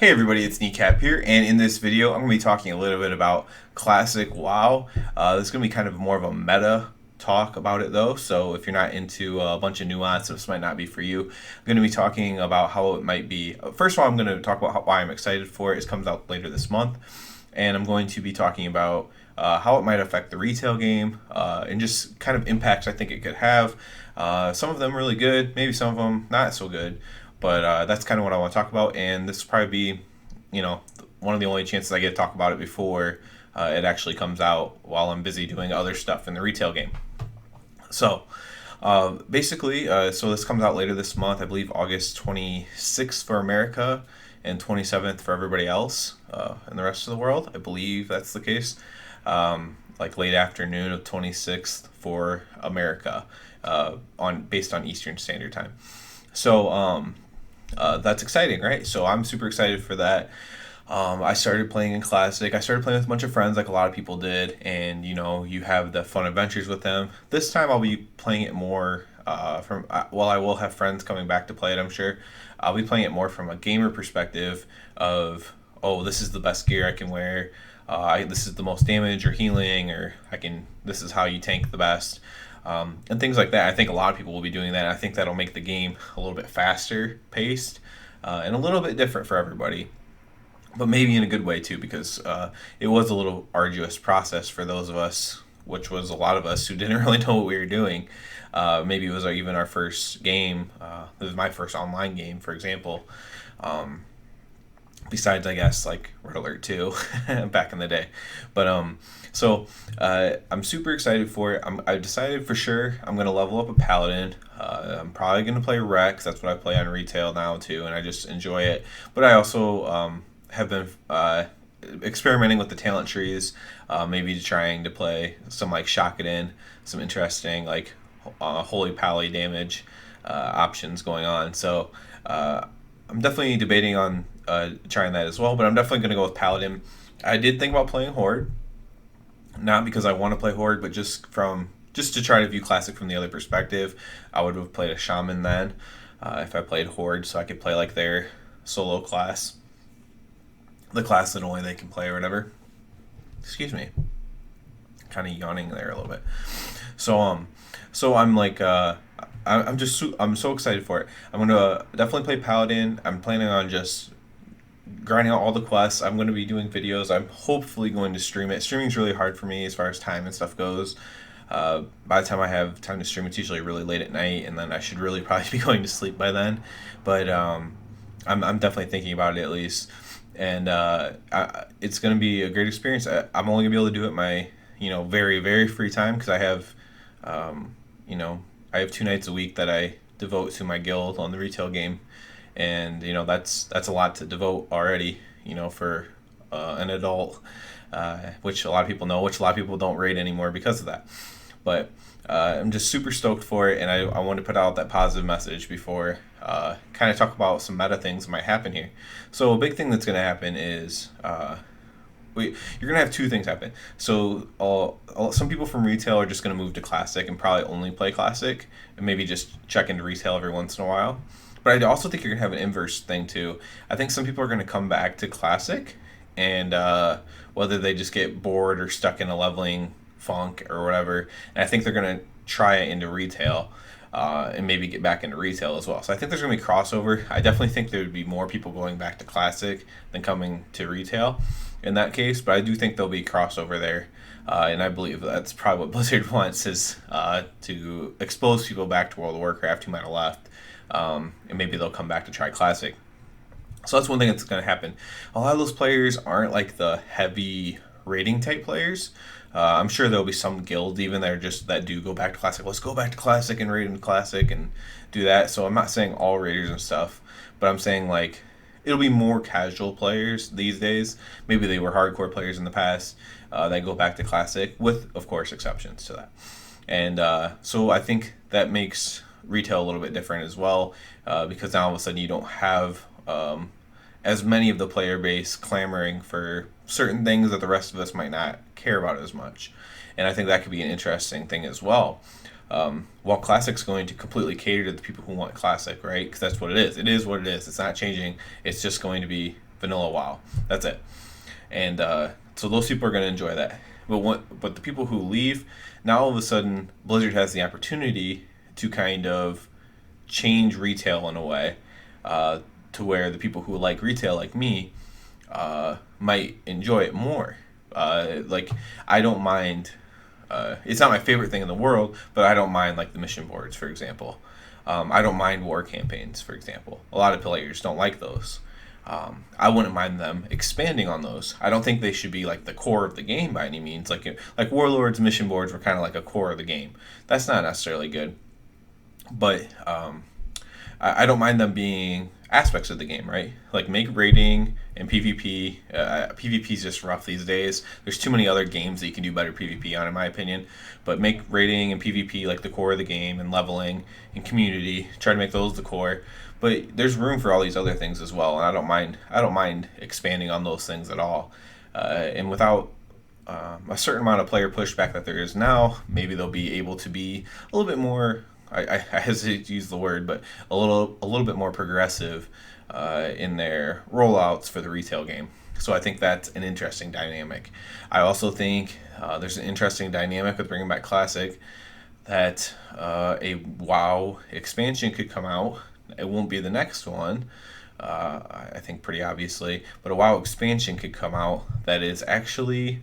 Hey everybody, it's Kneecap here, and in this video I'm going to be talking a little bit about Classic WoW. This is going to be kind of more of a meta talk about it though, so if you're not into a bunch of nuance, this might not be for you. I'm going to be talking about how it might be. First of all, I'm going to talk about why I'm excited for it. It comes out later this month, and I'm going to be talking about how it might affect the retail game and just kind of impacts I think it could have. Some of them really good, maybe some of them not so good. But that's kind of what I want to talk about, and this will probably be, one of the only chances I get to talk about it before it actually comes out while I'm busy doing other stuff in the retail game. So, basically, so this comes out later this month, I believe August 26th for America and 27th for everybody else in the rest of the world. I believe that's the case. Like late afternoon of 26th for America, based on Eastern Standard Time. So, that's exciting, right? So I'm super excited for that. I started playing in Classic. I started playing with a bunch of friends, like a lot of people did, and you have the fun adventures with them. This time I'll be playing it more well, I will have friends coming back to play it, I'm sure. I'll be playing it more from a gamer perspective of, oh, this is the best gear I can wear. This is the most damage or healing, or this is how you tank the best. And things like that. I think a lot of people will be doing that. I think that'll make the game a little bit faster paced and a little bit different for everybody, but maybe in a good way too, because it was a little arduous process for those of us, which was a lot of us who didn't really know what we were doing. Maybe it was even our first game. It was my first online game, for example. Besides, I guess, like Red Alert 2 back in the day. But I'm super excited for it. I decided for sure I'm going to level up a Paladin. I'm probably going to play Rex. That's what I play on retail now too, and I just enjoy it. But I also have been experimenting with the talent trees, maybe trying to play some like Shockedin, some interesting like Holy Pally damage options going on. So I'm definitely debating on trying that as well, but I'm definitely going to go with Paladin. I did think about playing Horde, not because I want to play Horde, but just to try to view Classic from the other perspective. I would have played a Shaman then if I played Horde, so I could play like their solo class, the class that only they can play or whatever. Excuse me, kind of yawning there a little bit. So I'm like I'm so excited for it. I'm gonna definitely play Paladin. I'm planning on just grinding out all the quests. I'm going to be doing videos. I'm hopefully going to stream it. Streaming's really hard for me as far as time and stuff goes. By the time I have time to stream, it's usually really late at night, and then I should really probably be going to sleep by then. But I'm definitely thinking about it at least, and it's going to be a great experience. I'm only going to be able to do it my very very free time, because I have I have 2 nights a week that I devote to my guild on the retail game, and that's a lot to devote already, for an adult, which a lot of people know, which a lot of people don't rate anymore because of that. But I'm just super stoked for it, and I want to put out that positive message before kind of talk about some meta things that might happen here. So a big thing that's going to happen is you're going to have 2 things happen. So some people from retail are just going to move to Classic and probably only play Classic, and maybe just check into retail every once in a while. But I also think you're going to have an inverse thing too. I think some people are going to come back to Classic, and whether they just get bored or stuck in a leveling funk or whatever, and I think they're going to try it into retail and maybe get back into retail as well. So I think there's going to be crossover. I definitely think there would be more people going back to Classic than coming to retail in that case, but I do think there'll be crossover there. And I believe that's probably what Blizzard wants, is to expose people back to World of Warcraft who might have left. And maybe they'll come back to try Classic. So that's one thing that's going to happen. A lot of those players aren't like the heavy rating type players. I'm sure there'll be some guilds even that do go back to Classic. Let's go back to Classic and raid in Classic and do that. So I'm not saying all raiders and stuff, but I'm saying like it'll be more casual players these days. Maybe they were hardcore players in the past that go back to Classic, with of course exceptions to that. And so I think that makes retail a little bit different as well, because now all of a sudden you don't have as many of the player base clamoring for certain things that the rest of us might not care about as much. And I think that could be an interesting thing as well. While Classic's going to completely cater to the people who want Classic, right? Because that's what it is. It is what it is. It's not changing. It's just going to be vanilla WoW. That's it. And so those people are going to enjoy that. But the people who leave, now all of a sudden Blizzard has the opportunity to kind of change retail in a way, to where the people who like retail, like me, might enjoy it more. Like, I don't mind. It's not my favorite thing in the world, but I don't mind, like, the mission boards, for example. I don't mind war campaigns, for example. A lot of players don't like those. I wouldn't mind them expanding on those. I don't think they should be like the core of the game by any means. Like Warlords mission boards were kind of like a core of the game. That's not necessarily good, but I don't mind them being aspects of the game, right? Like, make raiding and PvP. PvP is just rough these days. There's too many other games that you can do better PvP on, in my opinion. But make raiding and PvP like the core of the game, and leveling and community. Try to make those the core. But there's room for all these other things as well, and I don't mind. I don't mind expanding on those things at all. And without a certain amount of player pushback that there is now, maybe they'll be able to be a little bit more. I hesitate to use the word, but a little bit more progressive in their rollouts for the retail game. So I think that's an interesting dynamic. I also think there's an interesting dynamic with bringing back Classic, that a WoW expansion could come out. It won't be the next one, I think, pretty obviously, but a WoW expansion could come out that is actually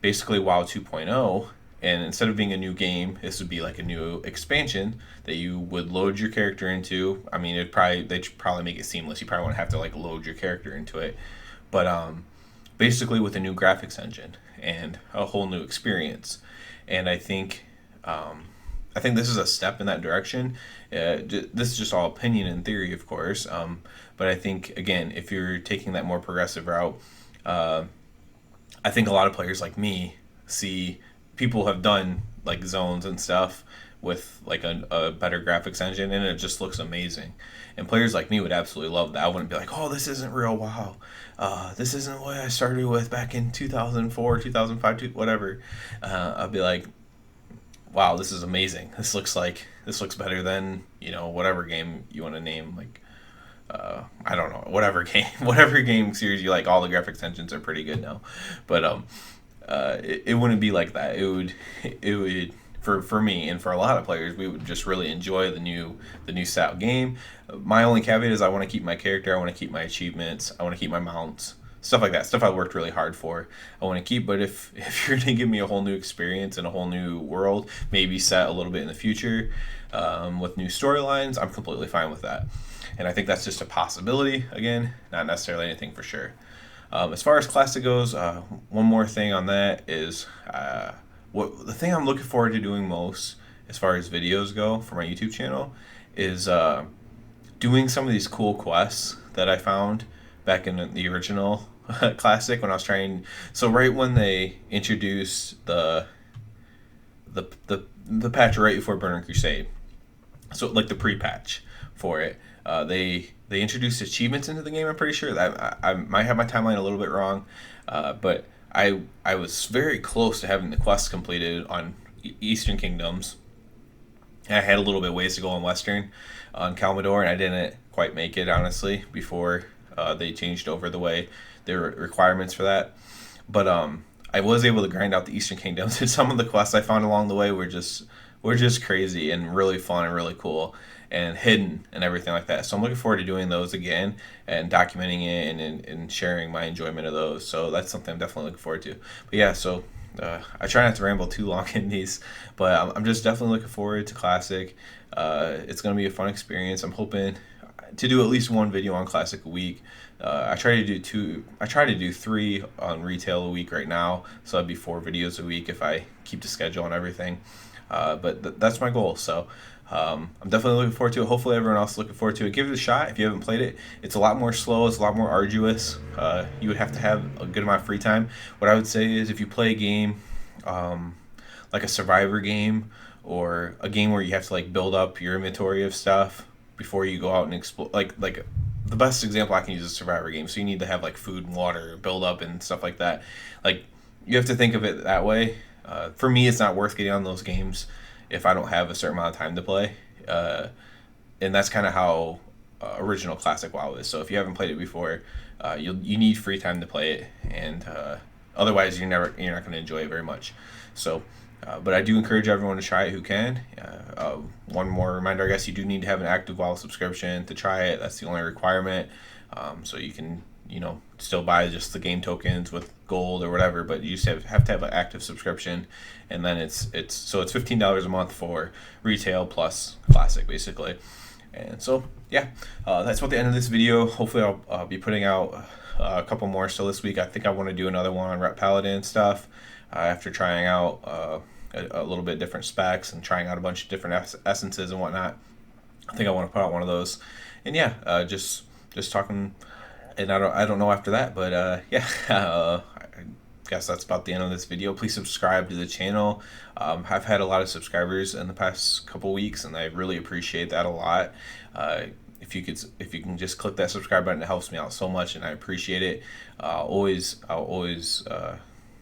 basically WoW 2.0. And instead of being a new game, this would be like a new expansion that you would load your character into. I mean, they'd probably make it seamless. You probably wouldn't have to like load your character into it, but basically with a new graphics engine and a whole new experience. And I think this is a step in that direction. This is just all opinion and theory, of course. But I think, again, if you're taking that more progressive route, I think a lot of players like me see people have done like zones and stuff with like a better graphics engine, and it just looks amazing. And players like me would absolutely love that. I wouldn't be like, oh, this isn't real WoW. This isn't what I started with back in 2004, 2005, whatever. I'd be like, wow, this is amazing. This looks better than, whatever game you want to name. Like, I don't know, whatever game series you like. All the graphics engines are pretty good now, but it wouldn't be like that. It would for me and for a lot of players, we would just really enjoy the new style game. My only caveat is I want to keep my character, I want to keep my achievements, I want to keep my mounts, stuff like that. Stuff I worked really hard for, I want to keep. But if you're gonna give me a whole new experience and a whole new world, maybe set a little bit in the future, with new storylines, I'm completely fine with that. And I think that's just a possibility. Again, not necessarily anything for sure. As far as Classic goes, one more thing on that is the thing I'm looking forward to doing most, as far as videos go for my YouTube channel, is doing some of these cool quests that I found back in the original Classic when I was trying. So right when they introduced the patch right before Burning Crusade, so like the pre-patch for it, they introduced achievements into the game. I'm pretty sure that I might have my timeline a little bit wrong, but I was very close to having the quest completed on Eastern Kingdoms. And I had a little bit ways to go on Western, on Kalmador, and I didn't quite make it, honestly, before they changed over the way their requirements for that. But I was able to grind out the Eastern Kingdoms, and some of the quests I found along the way were just crazy and really fun and really cool and hidden and everything like that. So I'm looking forward to doing those again and documenting it and sharing my enjoyment of those. So that's something I'm definitely looking forward to. But yeah, so I try not to ramble too long in these, but I'm just definitely looking forward to Classic. It's going to be a fun experience. I'm hoping to do at least one video on Classic a week. I try to do two. I try to do 3 on retail a week right now, so that'd be 4 videos a week if I keep the schedule and everything. But that's my goal. So I'm definitely looking forward to it. Hopefully everyone else is looking forward to it. Give it a shot if you haven't played it. It's a lot more slow. It's a lot more arduous. You would have to have a good amount of free time. What I would say is if you play a game like a Survivor game, or a game where you have to like build up your inventory of stuff before you go out and explore, like the best example I can use is a Survivor game. So you need to have like food and water, build up and stuff like that. Like, you have to think of it that way. For me, it's not worth getting on those games if I don't have a certain amount of time to play. And that's kind of how original classic WoW is. So if you haven't played it before, you need free time to play it, and otherwise you're not going to enjoy it very much. So. But I do encourage everyone to try it who can. One more reminder, I guess you do need to have an active WoW subscription to try it. That's the only requirement. So you can, still buy just the game tokens with gold or whatever, but you just have to have an active subscription, and then it's $15 a month for retail plus classic basically. And so yeah, that's about the end of this video. Hopefully I'll be putting out a couple more still this week. I think I want to do another one on Ret Paladin stuff after trying out a little bit different specs and trying out a bunch of different essences and whatnot. I think I want to put out one of those. And yeah, just talking. And I don't know after that, but yeah, I guess that's about the end of this video. Please subscribe to the channel. I've had a lot of subscribers in the past couple weeks, and I really appreciate that a lot. If you can just click that subscribe button, it helps me out so much, and I appreciate it. I'll always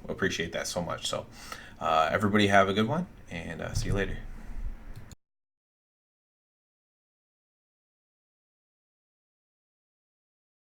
appreciate that so much. So everybody have a good one, and see you later.